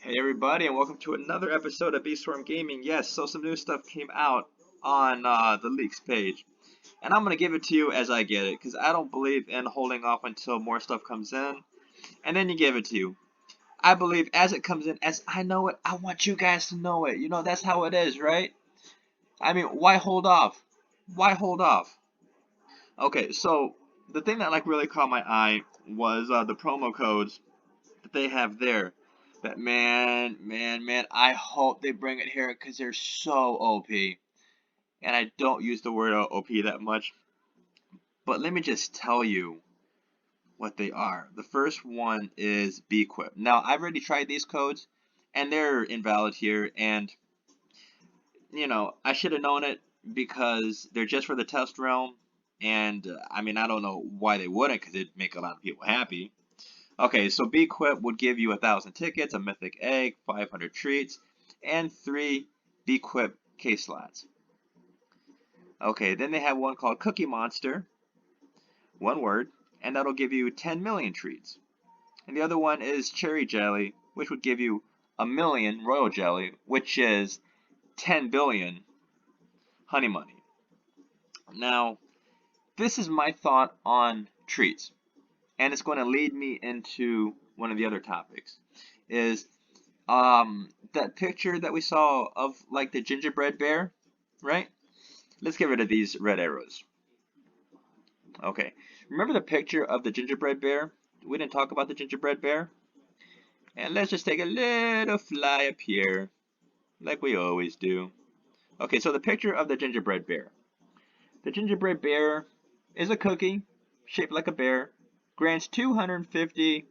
Hey everybody, and welcome to another episode of Beestorm Gaming. Yes, so some new stuff came out on the leaks page, and I'm gonna give it to you as I get it, because I don't believe in holding off until more stuff comes in, and then you give it to you. I believe as it comes in, as I know it, I want you guys to know it. You know, that's how it is, right? I mean, why hold off? Why hold off? Okay, so the thing that like really caught my eye was the promo codes that they have there. But man, I hope they bring it here because they're so OP. And I don't use the word OP that much. But let me just tell you what they are. The first one is Bequip. Now, I've already tried these codes, and they're invalid here. And, I should have known it because they're just for the test realm. And, I mean, I don't know why they wouldn't because it'd make a lot of people happy. Okay, so Bequip would give you 1,000 tickets, a mythic egg, 500 treats, and 3 Bequip case slots. Okay, then they have one called Cookie Monster, one word, and that'll give you 10 million treats. And the other one is Cherry Jelly, which would give you a million Royal Jelly, which is 10 billion Honey Money. Now, this is my thought on treats, and it's going to lead me into one of the other topics, is that picture that we saw of like the gingerbread bear, right? Let's get rid of these red arrows. Okay, remember the picture of the gingerbread bear? We didn't talk about the gingerbread bear. And let's just take a little fly up here, like we always do. Okay, so the picture of the gingerbread bear. The gingerbread bear is a cookie shaped like a bear, grants 250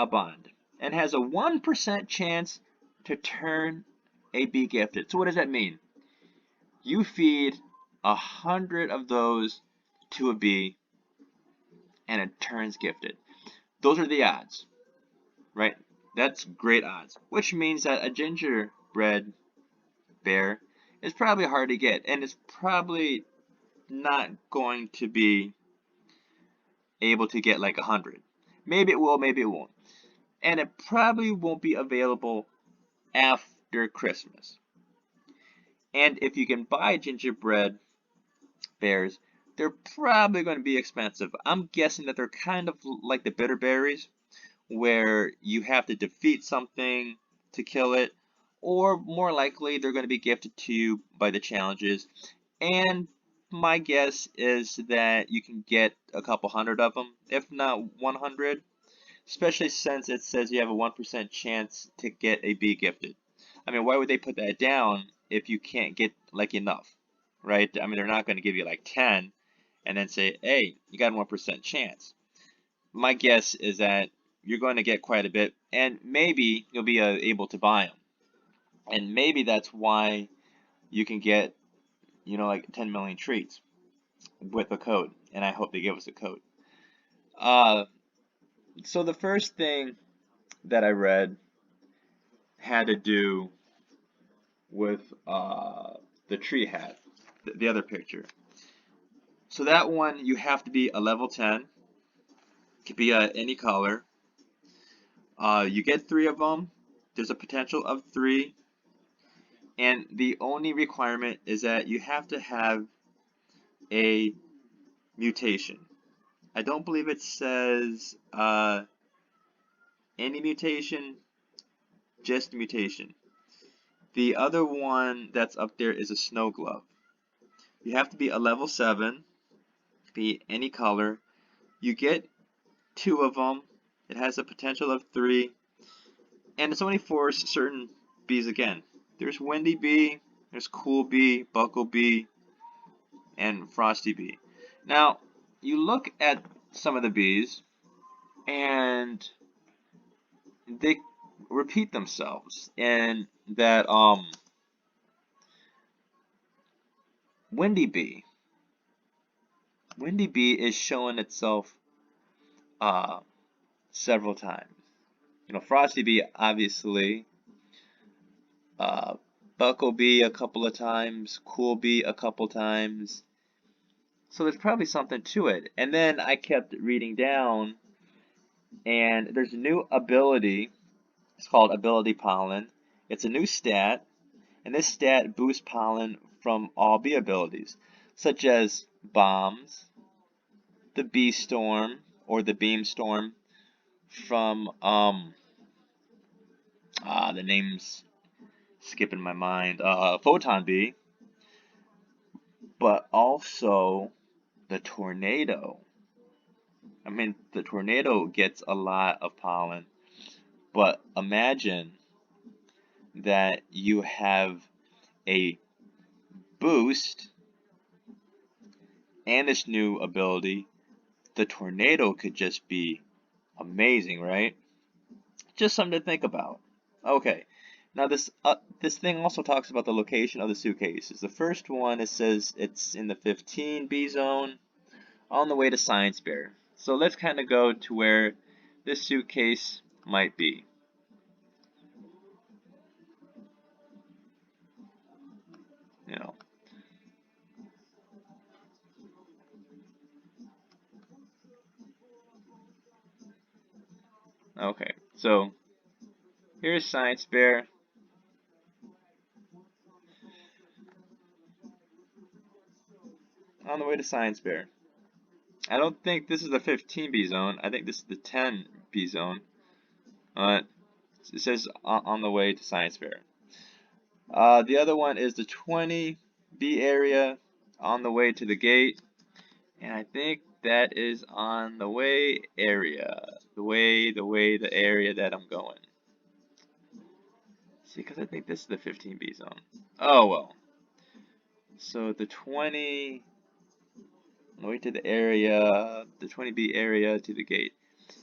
bond, and has a 1% chance to turn a bee gifted. So what does that mean? You feed 100 of those to a bee, and it turns gifted. Those are the odds, right? That's great odds, which means that a gingerbread bear is probably hard to get, and it's probably not going to be able to get like 100. Maybe it will, maybe it won't. And it probably won't be available after Christmas. And if you can buy gingerbread bears, they're probably going to be expensive. I'm guessing that they're kind of like the bitter berries, where you have to defeat something to kill it, or more likely they're going to be gifted to you by the challenges. And my guess is that you can get a couple hundred of them, if not 100, especially since it says you have a 1% chance to get a bee gifted. I mean, why would they put that down if you can't get like enough, right? I mean, they're not going to give you like 10 and then say, hey, you got a 1% chance. My guess is that you're going to get quite a bit, and maybe you'll be able to buy them. And maybe that's why you can get, like 10 million treats with a code. And I hope they give us a code. So the first thing that I read had to do with the tree hat, the other picture. So that one, you have to be a level 10. It could be any color. You get 3 of them. There's a potential of 3. And the only requirement is that you have to have a mutation. I don't believe it says any mutation, just mutation. The other one that's up there is a snow glove. You have to be a level 7, be any color. You get 2 of them. It has a potential of 3. And it's only for certain bees again. There's Windy Bee, there's Cool Bee, Buckle Bee, and Frosty Bee. Now, you look at some of the bees, and they repeat themselves. And that Windy Bee is showing itself several times. Frosty Bee, obviously. Buckle Bee a couple of times. Cool Bee a couple times. So there's probably something to it. And then I kept reading down, and there's a new ability It's called Ability Pollen. It's a new stat, and this stat boosts pollen from all bee abilities, such as bombs, the bee storm, or the beam storm from, the name's skipping my mind, photon bee, but also the tornado. I mean, the tornado gets a lot of pollen, but imagine that you have a boost and this new ability. The tornado could just be amazing, right? Just something to think about. Okay, now this thing also talks about the location of the suitcases. The first one, it says it's in the 15B zone on the way to Science Fair. So let's kind of go to where this suitcase might be. You know. Okay, so here's Science Fair. On the way to Science Fair. I don't think this is the 15B zone. I think this is the 10B zone. It says on the way to Science Fair. The other one is the 20B area on the way to the gate. And I think that is on the way area. The area that I'm going. See, because I think this is the 15B zone. Oh, well. So the 20, on the way to the area, the 20B area to the gate.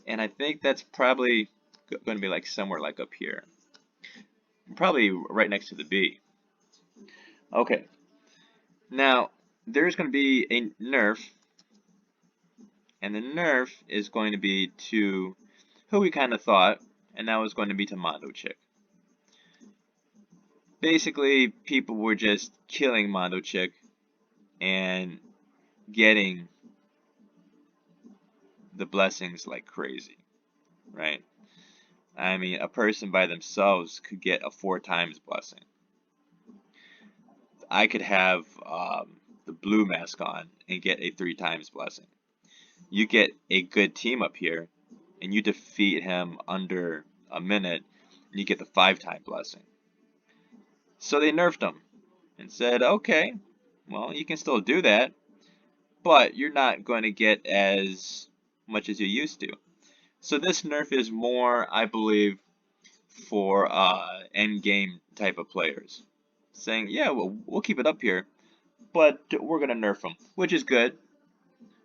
And I think that's probably going to be like somewhere like up here. Probably right next to the B. Okay. Now, there's going to be a Nerf. And the Nerf is going to be to who we kind of thought, and that was going to be to Mondo Chick. Basically, people were just killing Mondo Chick and getting the blessings like crazy, right? I mean, a person by themselves could get a 4 times blessing. I could have the blue mask on and get a 3 times blessing. You get a good team up here, and you defeat him under a minute, and you get the 5-time blessing. So they nerfed him and said, okay, well, you can still do that, but you're not going to get as much as you used to. So this nerf is more, I believe, for end game type of players, saying, yeah, we'll keep it up here, but we're going to nerf them, which is good,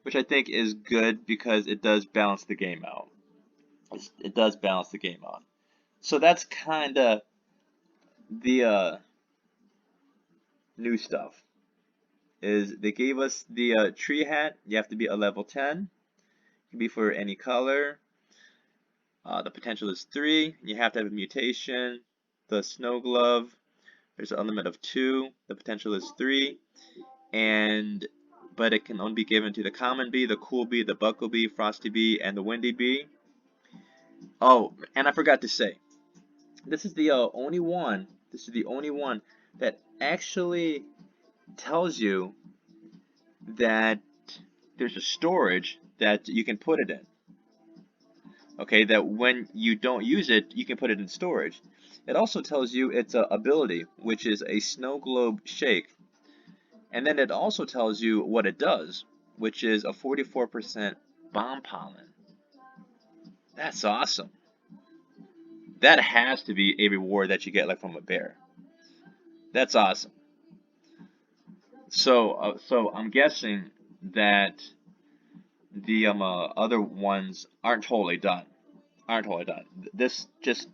which I think is good because it does balance the game out. It does balance the game out. So that's kind of the new stuff. Is they gave us the tree hat. You have to be a level 10. It can be for any color. The potential is 3. You have to have a mutation. The snow glove, there's a limit of 2. The potential is 3. But it can only be given to the common bee, the cool bee, the buckle bee, frosty bee, and the windy bee. Oh, and I forgot to say, this is the only one. This is the only one that actually tells you that there's a storage that you can put it in. Okay, that when you don't use it, you can put it in storage. It also tells you its ability, which is a snow globe shake. And then it also tells you what it does, which is a 44% bomb pollen. That's awesome. That has to be a reward that you get like from a bear. That's awesome. So I'm guessing that the other ones aren't totally done. This just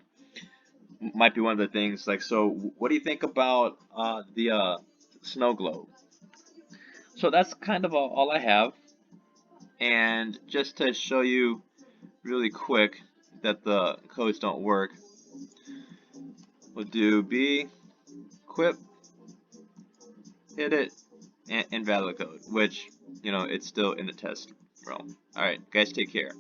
might be one of the things. Like, so what do you think about the snow globe? So that's kind of all I have. And just to show you really quick that the codes don't work, we'll do B, equip, hit it, and invalid code, which, you know, it's still in the test realm. Alright, guys, take care.